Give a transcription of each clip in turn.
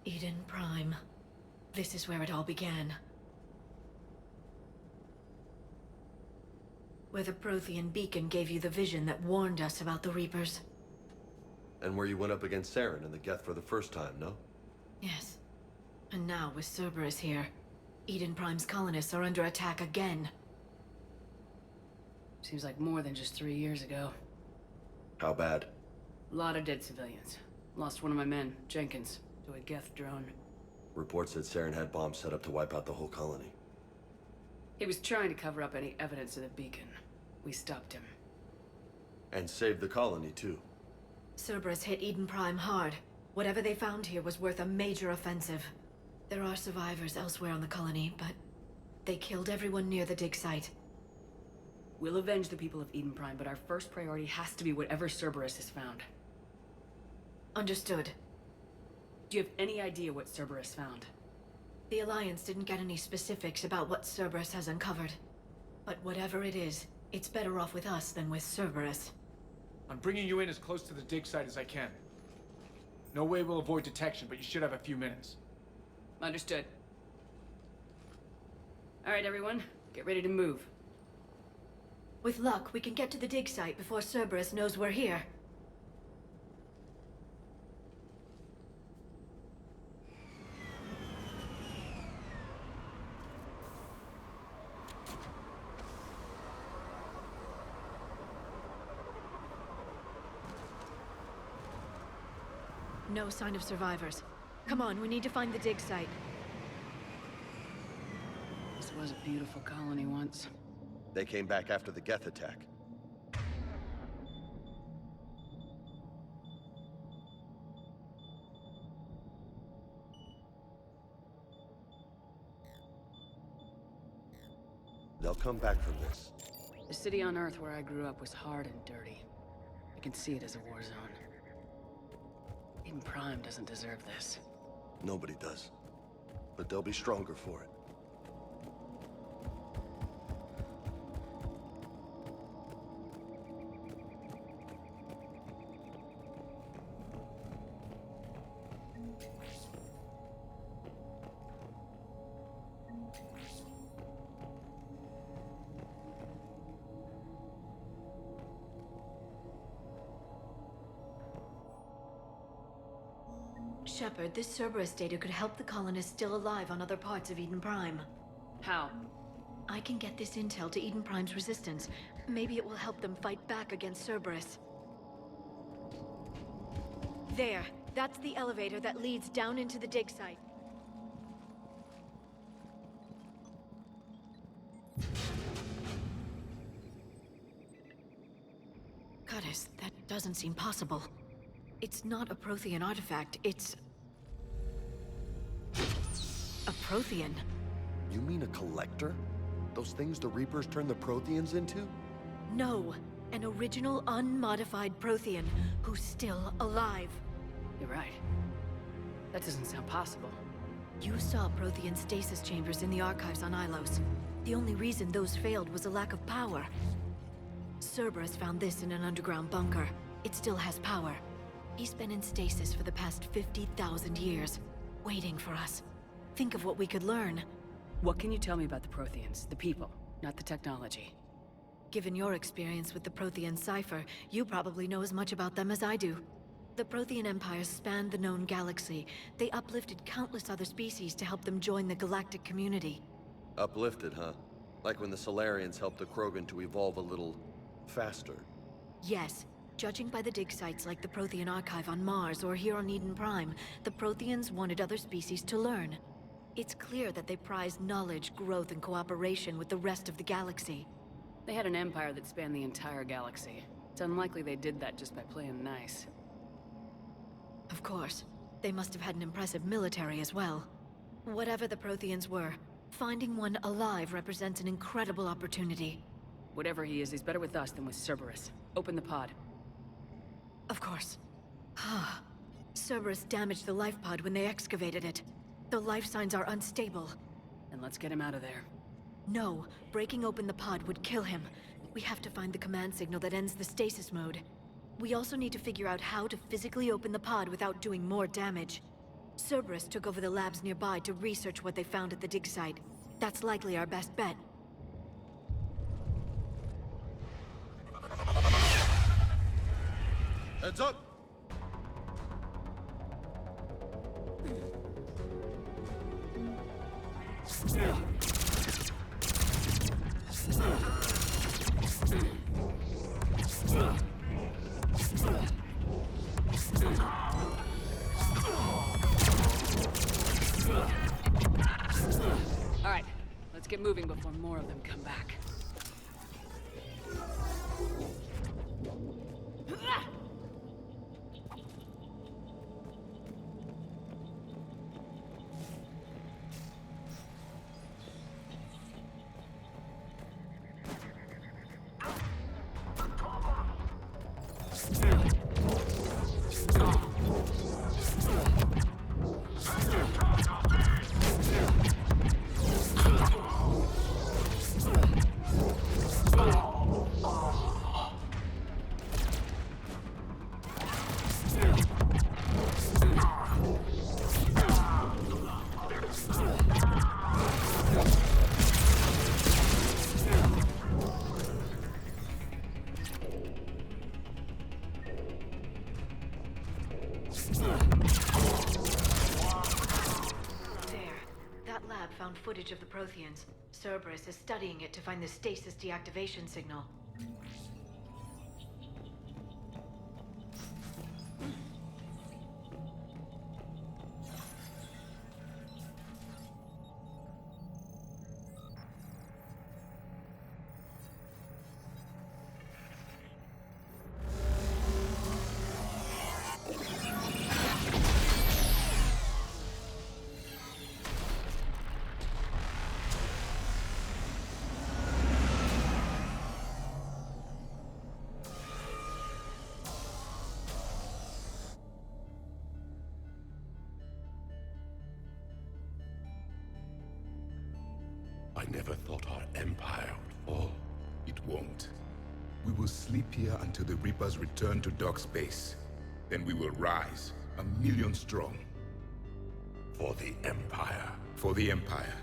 Eden Prime. This is where it all began. Where the Prothean beacon gave you the vision that warned us about the Reapers. And where you went up against Saren and the Geth for the first time, no? Yes. And now, with Cerberus here, Eden Prime's colonists are under attack again. Seems like more than just 3 years ago. How bad? A lot of dead civilians. Lost one of my men, Jenkins, to a Geth drone. Reports said Saren had bombs set up to wipe out the whole colony. He was trying to cover up any evidence of the beacon. We stopped him. And saved the colony, too. Cerberus hit Eden Prime hard. Whatever they found here was worth a major offensive. There are survivors elsewhere on the colony, but they killed everyone near the dig site. We'll avenge the people of Eden Prime, but our first priority has to be whatever Cerberus has found. Understood. Do you have any idea what Cerberus found? The Alliance didn't get any specifics about what Cerberus has uncovered. But whatever it is, it's better off with us than with Cerberus. I'm bringing you in as close to the dig site as I can. No way we'll avoid detection, but you should have a few minutes. Understood. All right, everyone. Get ready to move. With luck, we can get to the dig site before Cerberus knows we're here. No sign of survivors. Come on, we need to find the dig site. This was a beautiful colony once. They came back after the Geth attack. They'll come back from this. The city on Earth where I grew up was hard and dirty. I can see it as a war zone. Eden Prime doesn't deserve this. Nobody does. But they'll be stronger for it. Shepard, this Cerberus data could help the colonists still alive on other parts of Eden Prime. How? I can get this intel to Eden Prime's resistance. Maybe it will help them fight back against Cerberus. There. That's the elevator that leads down into the dig site. Goddess, that doesn't seem possible. It's not a Prothean artifact, it's... a Prothean. You mean a collector? Those things the Reapers turned the Protheans into? No, an original unmodified Prothean who's still alive. You're right. That doesn't sound possible. You saw Prothean stasis chambers in the archives on Ilos. The only reason those failed was a lack of power. Cerberus found this in an underground bunker. It still has power. He's been in stasis for the past 50,000 years, waiting for us. Think of what we could learn. What can you tell me about the Protheans? The people, not the technology. Given your experience with the Prothean cipher, you probably know as much about them as I do. The Prothean empires spanned the known galaxy. They uplifted countless other species to help them join the galactic community. Uplifted, huh? Like when the Solarians helped the Krogan to evolve a little... faster. Yes. Judging by the dig sites like the Prothean Archive on Mars or here on Eden Prime, the Protheans wanted other species to learn. It's clear that they prized knowledge, growth, and cooperation with the rest of the galaxy. They had an empire that spanned the entire galaxy. It's unlikely they did that just by playing nice. Of course. They must have had an impressive military as well. Whatever the Protheans were, finding one alive represents an incredible opportunity. Whatever he is, he's better with us than with Cerberus. Open the pod. Of course. Cerberus damaged the life pod when they excavated it. The life signs are unstable. Then let's get him out of there. No, breaking open the pod would kill him. We have to find the command signal that ends the stasis mode. We also need to figure out how to physically open the pod without doing more damage. Cerberus took over the labs nearby to research what they found at the dig site. That's likely our best bet. Heads up! All right, let's get moving before more of them come back. Found footage of the Protheans. Cerberus is studying it to find the stasis deactivation signal. I never thought our empire would fall. It won't. We will sleep here until the Reapers return to dock space. Then we will rise, 1,000,000 strong. For the Empire. For the Empire.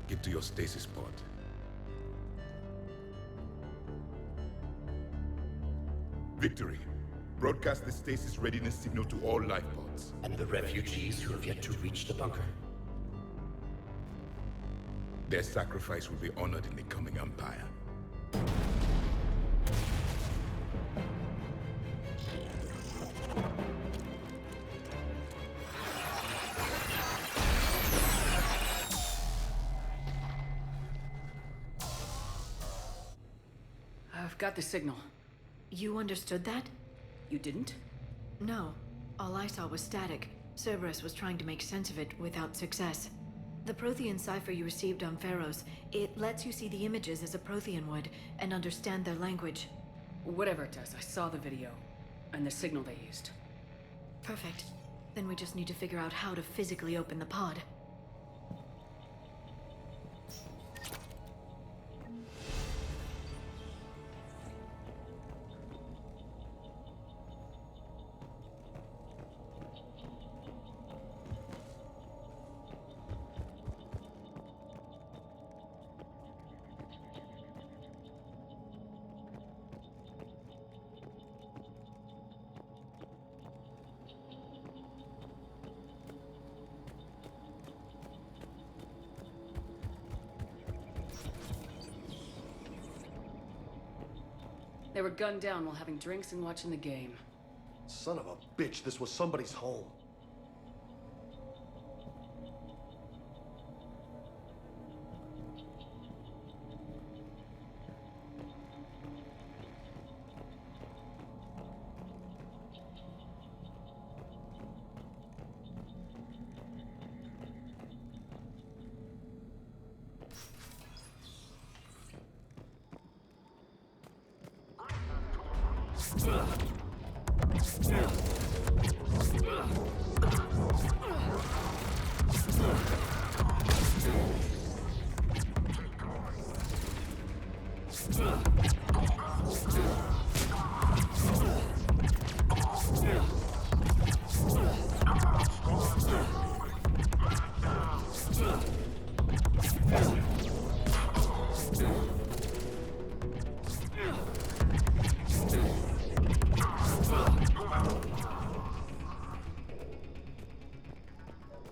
Get to your stasis pod. Victory. Broadcast the stasis readiness signal to all life pods. And the refugees who have yet to reach the bunker. Their sacrifice will be honored in the coming Empire. I've got the signal. You understood that? You didn't? No. All I saw was static. Cerberus was trying to make sense of it without success. The Prothean cipher you received on Pharaohs, it lets you see the images as a Prothean would, and understand their language. Whatever it does, I saw the video, and the signal they used. Perfect. Then we just need to figure out how to physically open the pod. They were gunned down while having drinks and watching the game. Son of a bitch, this was somebody's home.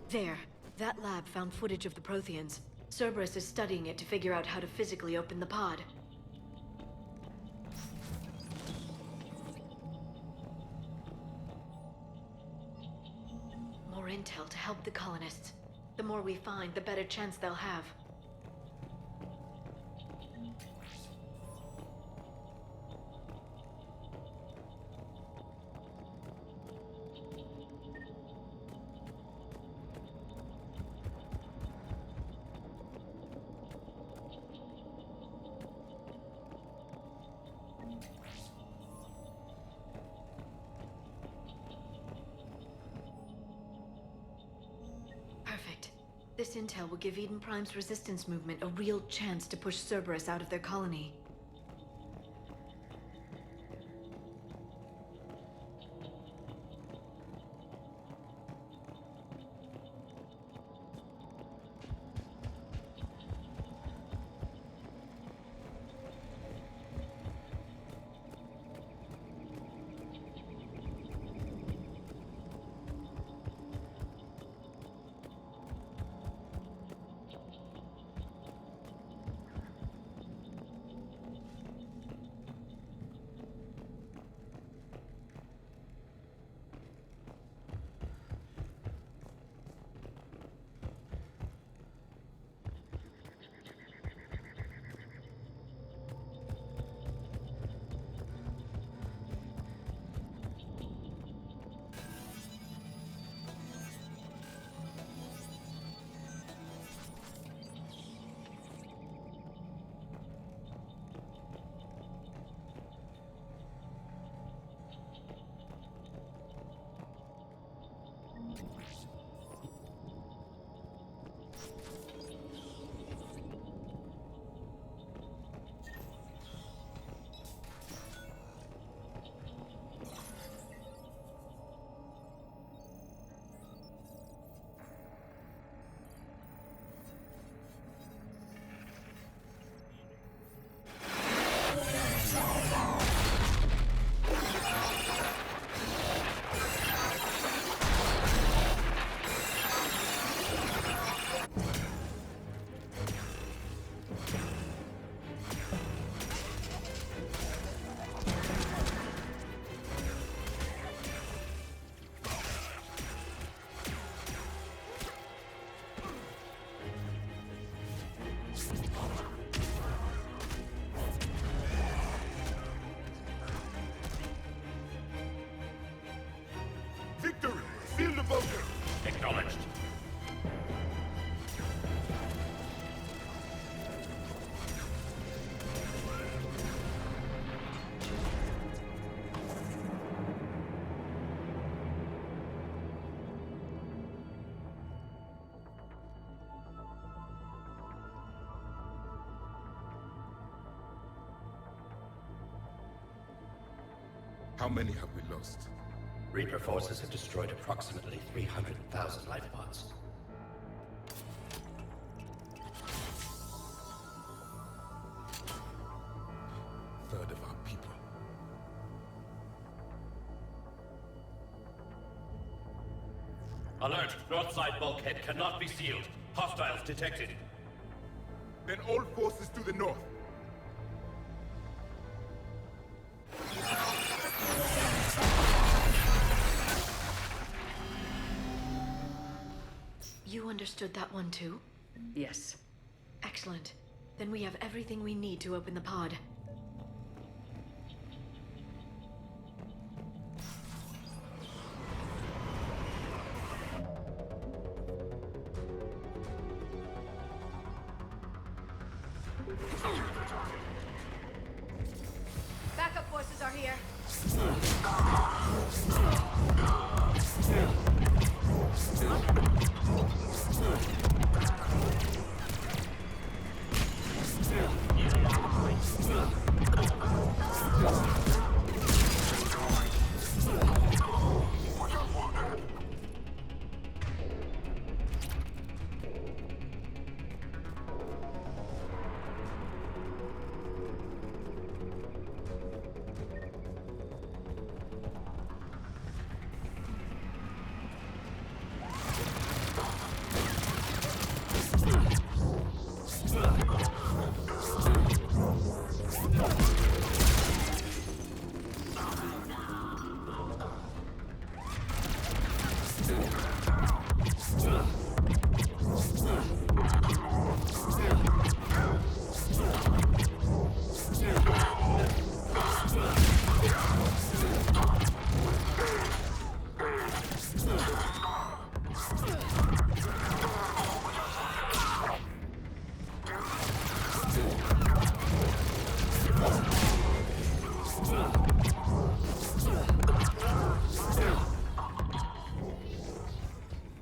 There. That lab found footage of the Protheans. Cerberus is studying it to figure out how to physically open the pod. More intel to help the colonists. The more we find, the better chance they'll have. Perfect. This intel will give Eden Prime's resistance movement a real chance to push Cerberus out of their colony. Victory! Seal the bunker! Acknowledged. How many have we lost? Reaper forces have destroyed approximately 300,000 life pods. Third of our people. Alert! North side bulkhead cannot be sealed. Hostiles detected. Then all forces to the north. You understood that one too? Yes. Excellent. Then we have everything we need to open the pod. Backup forces are here.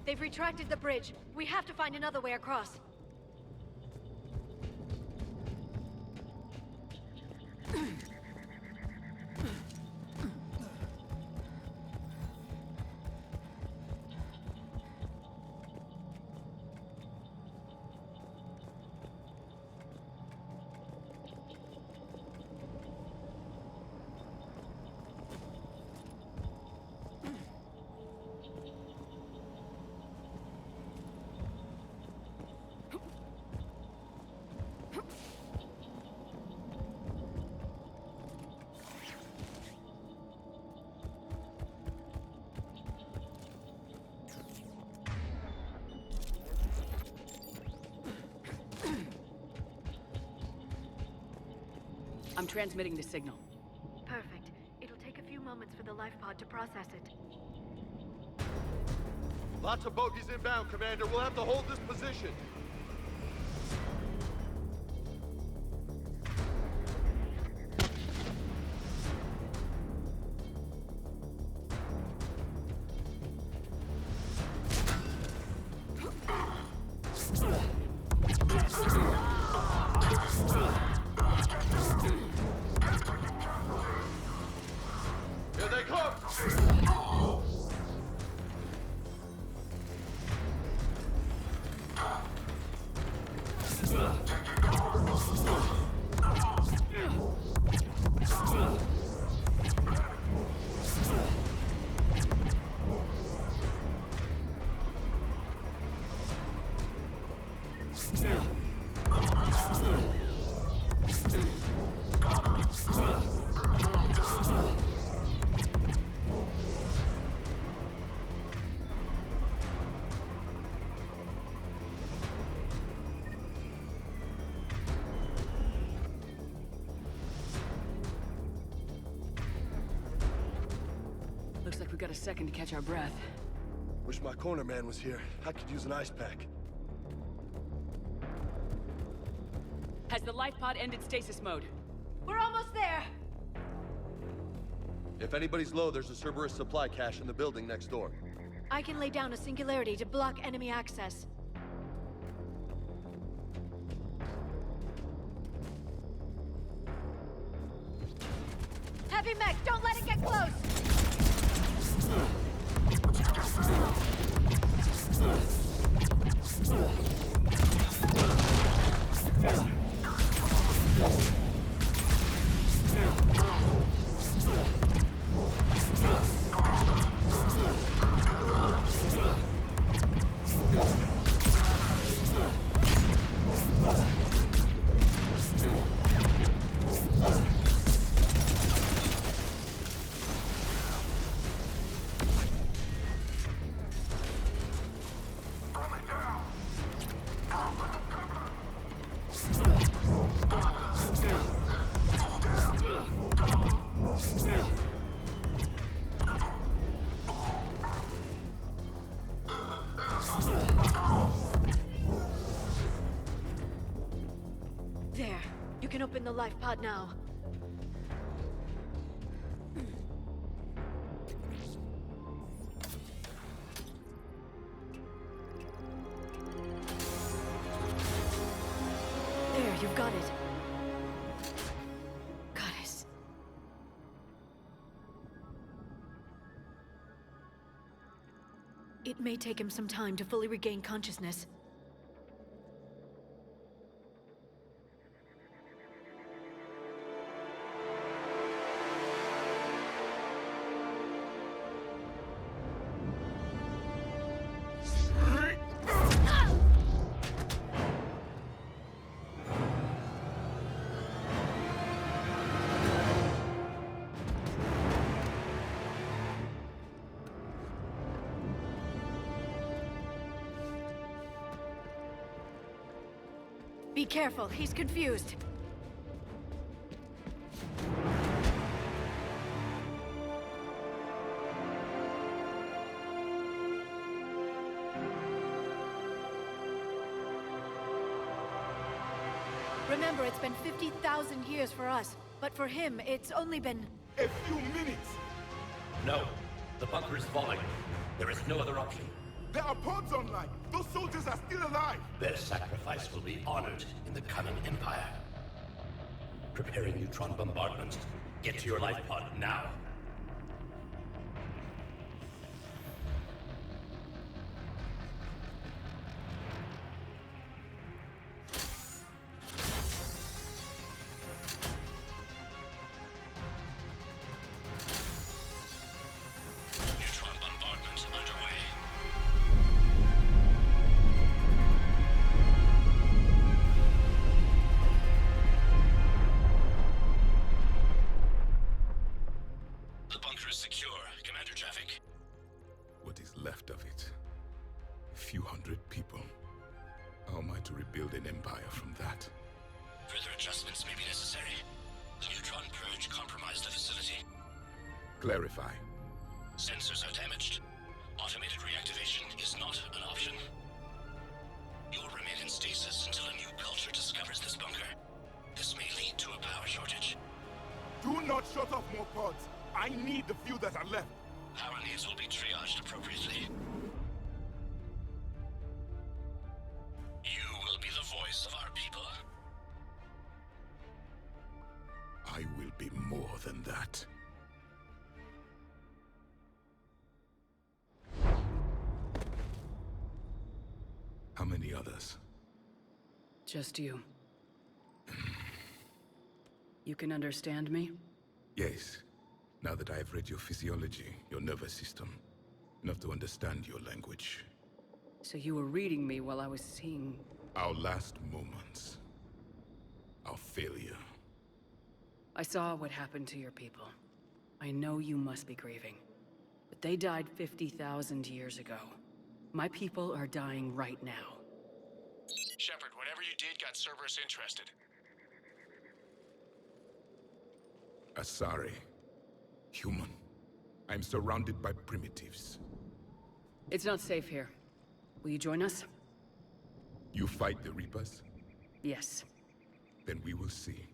They've retracted the bridge. We have to find another way across. I'm transmitting the signal. Perfect. It'll take a few moments for the life pod to process it. Lots of bogies inbound, Commander. We'll have to hold this position. Here they come! Looks like we got a second to catch our breath. Wish my corner man was here. I could use an ice pack. Has the life pod ended stasis mode? We're almost there! If anybody's low, there's a Cerberus supply cache in the building next door. I can lay down a singularity to block enemy access. Heavy mech, don't let it get close! There. You can open the life pod now. There, you've got it. Goddess. It may take him some time to fully regain consciousness. Be careful, he's confused. Remember, it's been 50,000 years for us, but for him, it's only been... A few minutes! No. The bunker is falling. There is no other option. There are pods online! Those soldiers are still alive! Their sacrifice will be honored in the coming Empire. Preparing neutron bombardment. Get to your life pod now. Neutron bombardment underway. The bunker is secure, Commander Javik. What is left of it? A few hundred people. How am I to rebuild an empire from that? Further adjustments may be necessary. The neutron purge compromised the facility. Clarify. Sensors are damaged. Automated reactivation is not an option. You'll remain in stasis until a new culture discovers this bunker. This may lead to a power shortage. Do not shut off more pods! I need the few that are left! Power needs will be triaged appropriately. You will be the voice of our people. I will be more than that. How many others? Just you. You can understand me? Yes. Now that I have read your physiology, your nervous system, enough to understand your language. So you were reading me while I was seeing... Our last moments. Our failure. I saw what happened to your people. I know you must be grieving. But they died 50,000 years ago. My people are dying right now. Shepard, whatever you did got Cerberus interested. Asari. Human. I'm surrounded by primitives. It's not safe here. Will you join us? You fight the Reapers? Yes. Then we will see.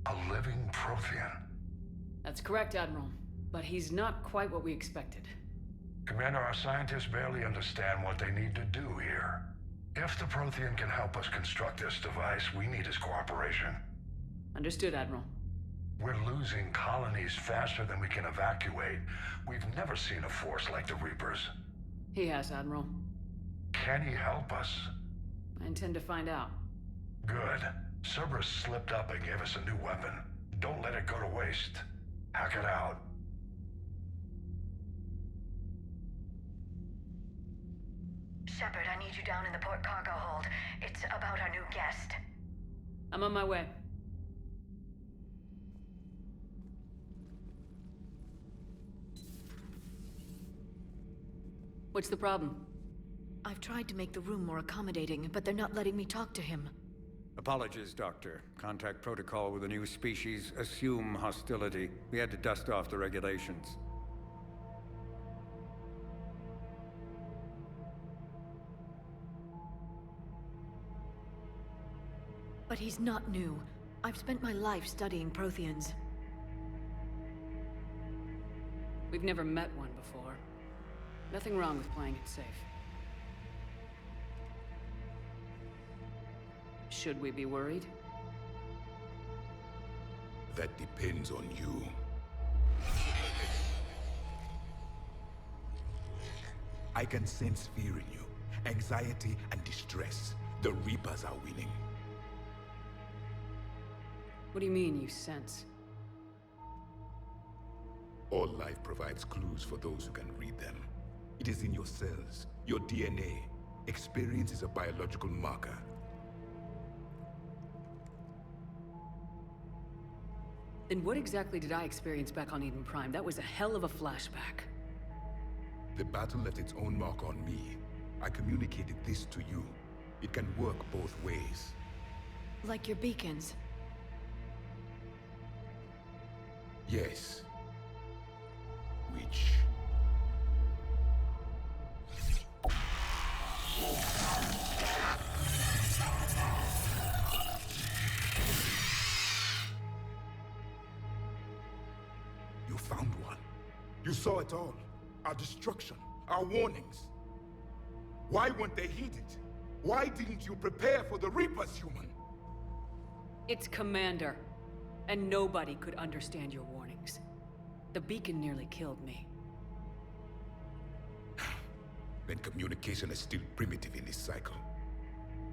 A living Prothean. That's correct, Admiral. But he's not quite what we expected. Commander, our scientists barely understand what they need to do here. If the Prothean can help us construct this device, we need his cooperation. Understood, Admiral. We're losing colonies faster than we can evacuate. We've never seen a force like the Reapers. He has, Admiral. Can he help us? I intend to find out. Good. Cerberus slipped up and gave us a new weapon. Don't let it go to waste. Hack it out. Shepard, I need you down in the port cargo hold. It's about our new guest. I'm on my way. What's the problem? I've tried to make the room more accommodating, but they're not letting me talk to him. Apologies, Doctor. Contact protocol with a new species. Assume hostility. We had to dust off the regulations. But he's not new. I've spent my life studying Protheans. We've never met one before. Nothing wrong with playing it safe. Should we be worried? That depends on you. I can sense fear in you, anxiety and distress. The Reapers are winning. What do you mean, you sense? All life provides clues for those who can read them. It is in your cells, your DNA. Experience is a biological marker. Then what exactly did I experience back on Eden Prime? That was a hell of a flashback. The battle left its own mark on me. I communicated this to you. It can work both ways. Like your beacons. Yes. Which... found one. You saw it all. Our destruction, our warnings. Why weren't they heeded? Why didn't you prepare for the Reapers, human? It's Commander. And nobody could understand your warnings. The beacon nearly killed me. Then communication is still primitive in this cycle.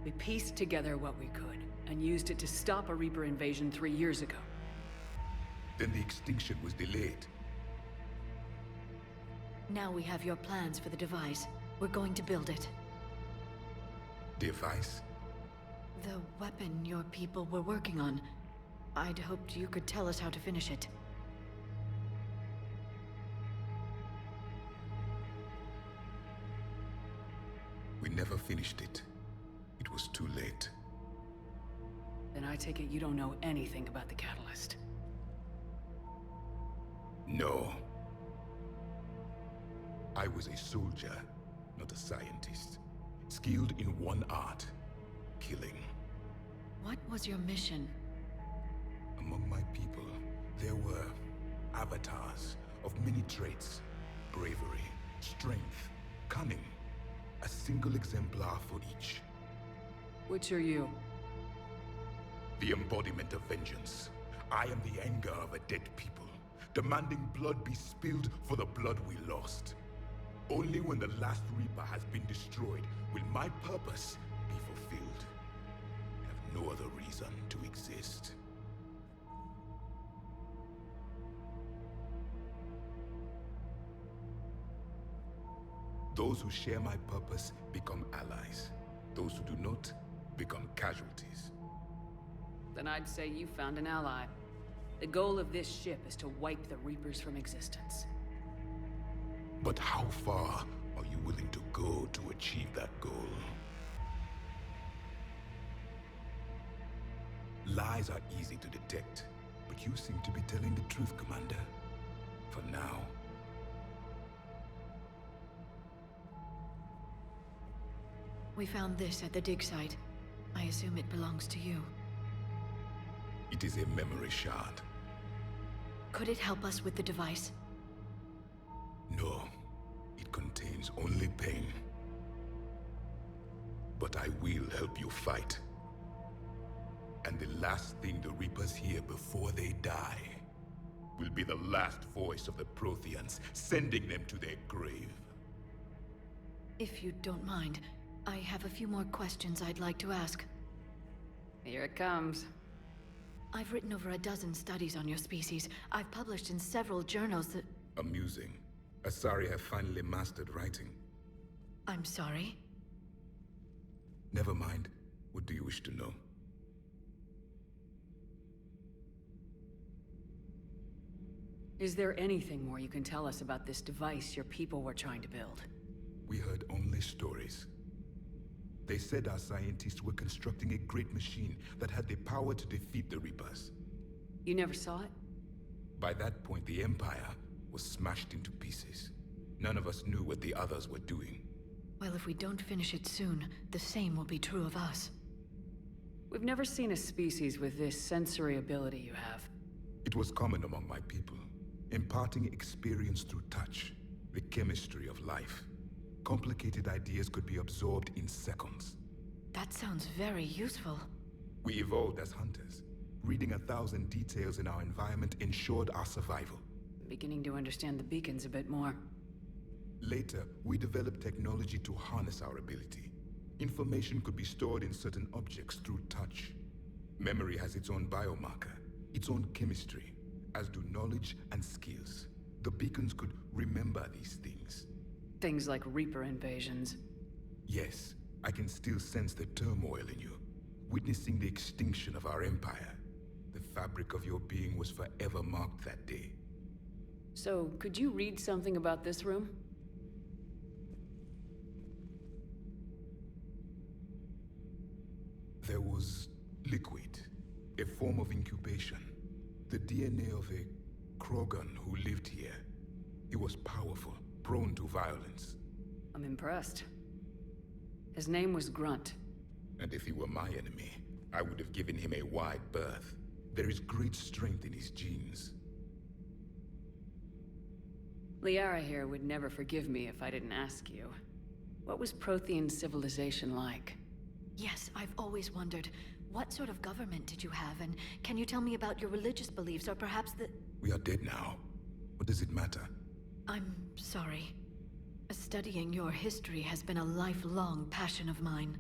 We pieced together what we could, and used it to stop a Reaper invasion 3 years ago. Then the extinction was delayed. Now we have your plans for the device. We're going to build it. Device? The weapon your people were working on. I'd hoped you could tell us how to finish it. We never finished it. It was too late. Then I take it you don't know anything about the catalyst. No. I was a soldier, not a scientist. Skilled in one art, killing. What was your mission? Among my people, there were avatars of many traits. Bravery, strength, cunning. A single exemplar for each. Which are you? The embodiment of vengeance. I am the anger of a dead people, demanding blood be spilled for the blood we lost. Only when the last Reaper has been destroyed will my purpose be fulfilled. I have no other reason to exist. Those who share my purpose become allies. Those who do not become casualties. Then I'd say you found an ally. The goal of this ship is to wipe the Reapers from existence. But how far are you willing to go to achieve that goal? Lies are easy to detect, but you seem to be telling the truth, Commander. For now. We found this at the dig site. I assume it belongs to you. It is a memory shard. Could it help us with the device? No. It contains only pain. But I will help you fight. And the last thing the Reapers hear before they die will be the last voice of the Protheans, sending them to their grave. If you don't mind, I have a few more questions I'd like to ask. Here it comes. I've written over a dozen studies on your species. I've published in several journals that... Amusing. Asari have finally mastered writing. I'm sorry? Never mind. What do you wish to know? Is there anything more you can tell us about this device your people were trying to build? We heard only stories. They said our scientists were constructing a great machine that had the power to defeat the Reapers. You never saw it? By that point, the Empire was smashed into pieces. None of us knew what the others were doing. Well, if we don't finish it soon, the same will be true of us. We've never seen a species with this sensory ability you have. It was common among my people, imparting experience through touch, the chemistry of life. Complicated ideas could be absorbed in seconds. That sounds very useful. We evolved as hunters. Reading 1,000 details in our environment ensured our survival. I'm beginning to understand the beacons a bit more. Later, we developed technology to harness our ability. Information could be stored in certain objects through touch. Memory has its own biomarker, its own chemistry, as do knowledge and skills. The beacons could remember these things. Things like Reaper invasions. Yes, I can still sense the turmoil in you, witnessing the extinction of our empire. The fabric of your being was forever marked that day. So, could you read something about this room? There was liquid, a form of incubation. The DNA of a Krogan who lived here. He was powerful, prone to violence. I'm impressed. His name was Grunt. And if he were my enemy, I would have given him a wide berth. There is great strength in his genes. Liara here would never forgive me if I didn't ask you. What was Prothean civilization like? Yes, I've always wondered, what sort of government did you have, and can you tell me about your religious beliefs, or perhaps the... We are dead now. What does it matter? I'm sorry. Studying your history has been a lifelong passion of mine.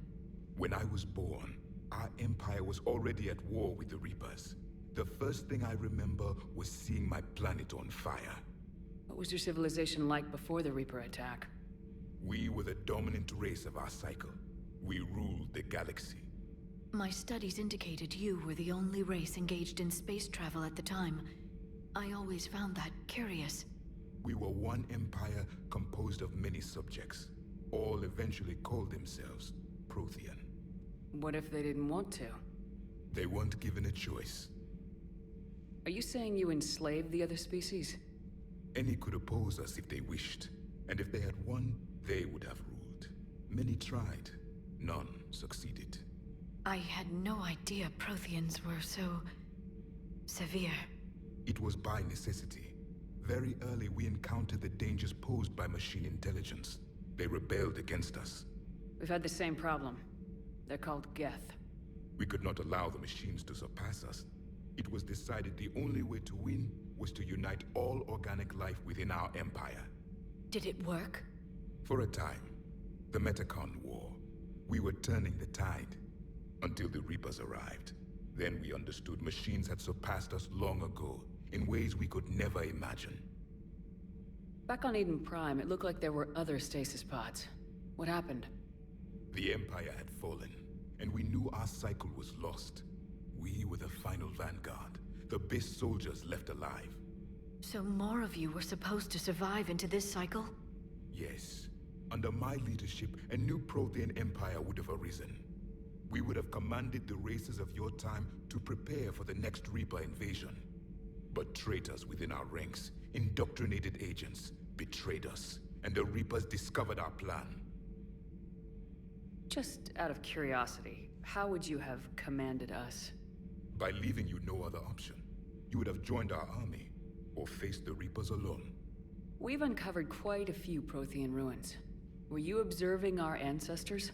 When I was born, our empire was already at war with the Reapers. The first thing I remember was seeing my planet on fire. What was your civilization like before the Reaper attack? We were the dominant race of our cycle. We ruled the galaxy. My studies indicated you were the only race engaged in space travel at the time. I always found that curious. We were one empire composed of many subjects. All eventually called themselves Prothean. What if they didn't want to? They weren't given a choice. Are you saying you enslaved the other species? Any could oppose us if they wished. And if they had won, they would have ruled. Many tried. None succeeded. I had no idea Protheans were so... severe. It was by necessity. Very early we encountered the dangers posed by machine intelligence. They rebelled against us. We've had the same problem. They're called Geth. We could not allow the machines to surpass us. It was decided the only way to win was to unite all organic life within our empire. Did it work? For a time. The Metacon War. We were turning the tide. Until the Reapers arrived. Then we understood machines had surpassed us long ago, in ways we could never imagine. Back on Eden Prime, it looked like there were other stasis pods. What happened? The Empire had fallen, and we knew our cycle was lost. We were the final vanguard, the best soldiers left alive. So more of you were supposed to survive into this cycle? Yes. Under my leadership, a new Prothean Empire would have arisen. We would have commanded the races of your time to prepare for the next Reaper invasion. But traitors within our ranks, indoctrinated agents, betrayed us, and the Reapers discovered our plan. Just out of curiosity, how would you have commanded us? By leaving you no other option. You would have joined our army, or faced the Reapers alone. We've uncovered quite a few Prothean ruins. Were you observing our ancestors?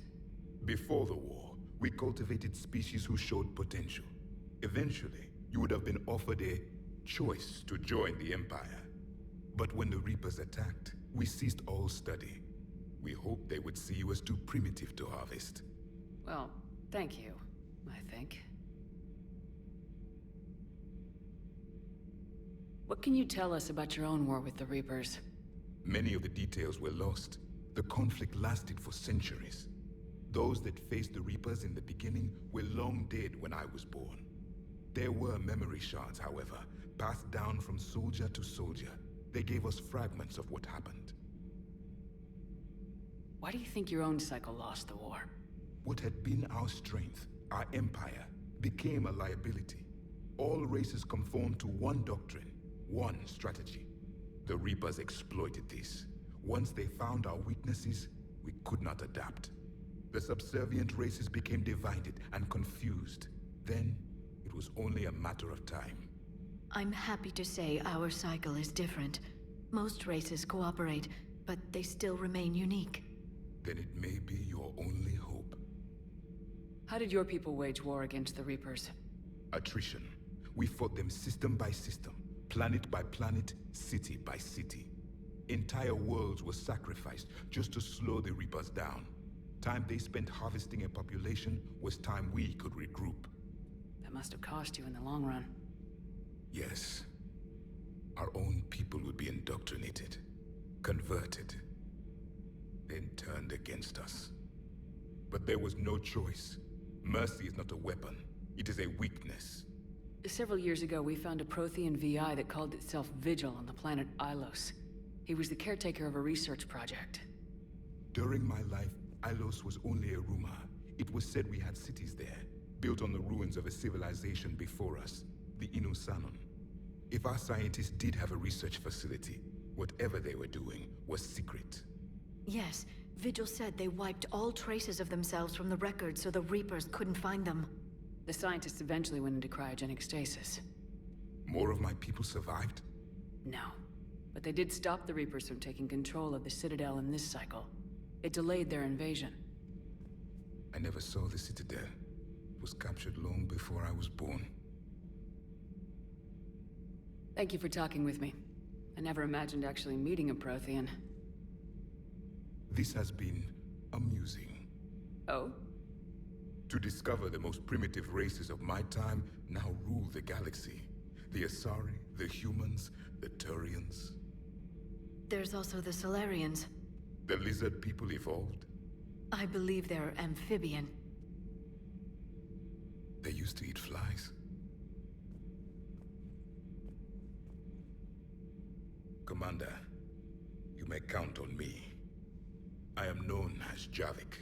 Before the war, we cultivated species who showed potential. Eventually, you would have been offered a choice to join the Empire. But when the Reapers attacked, we ceased all study. We hoped they would see you as too primitive to harvest. Well, thank you, I think. What can you tell us about your own war with the Reapers? Many of the details were lost. The conflict lasted for centuries. Those that faced the Reapers in the beginning were long dead when I was born. There were memory shards, however, passed down from soldier to soldier. They gave us fragments of what happened. Why do you think your own cycle lost the war? What had been our strength, our empire, became a liability. All races conformed to one doctrine, one strategy. The Reapers exploited this. Once they found our weaknesses, we could not adapt. The subservient races became divided and confused. Then, it was only a matter of time. I'm happy to say our cycle is different. Most races cooperate, but they still remain unique. Then it may be your only hope. How did your people wage war against the Reapers? Attrition. We fought them system by system, planet by planet, city by city. Entire worlds were sacrificed just to slow the Reapers down. Time they spent harvesting a population was time we could regroup. That must have cost you in the long run. Yes. Our own people would be indoctrinated, converted, then turned against us. But there was no choice. Mercy is not a weapon. It is a weakness. Several years ago, we found a Prothean VI that called itself Vigil on the planet Ilos. He was the caretaker of a research project. During my life, Ilos was only a rumor. It was said we had cities there, built on the ruins of a civilization before us, the Inusanon. If our scientists did have a research facility, whatever they were doing was secret. Yes, Vigil said they wiped all traces of themselves from the records so the Reapers couldn't find them. The scientists eventually went into cryogenic stasis. More of my people survived? No, But they did stop the Reapers from taking control of the Citadel in this cycle. It delayed their invasion. I never saw the Citadel. It was captured long before I was born. Thank you for talking with me. I never imagined actually meeting a Prothean. This has been amusing. Oh? To discover the most primitive races of my time now rule the galaxy. The Asari, the humans, the Turians. There's also the Solarians. The lizard people evolved. I believe they're amphibian. They used to eat flies. Commander, you may count on me. I am known as Javik,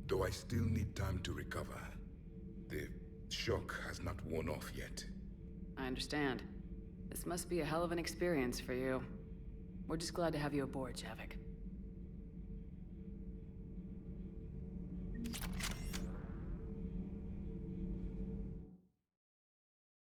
though I still need time to recover. The shock has not worn off yet. I understand. This must be a hell of an experience for you. We're just glad to have you aboard, Javik.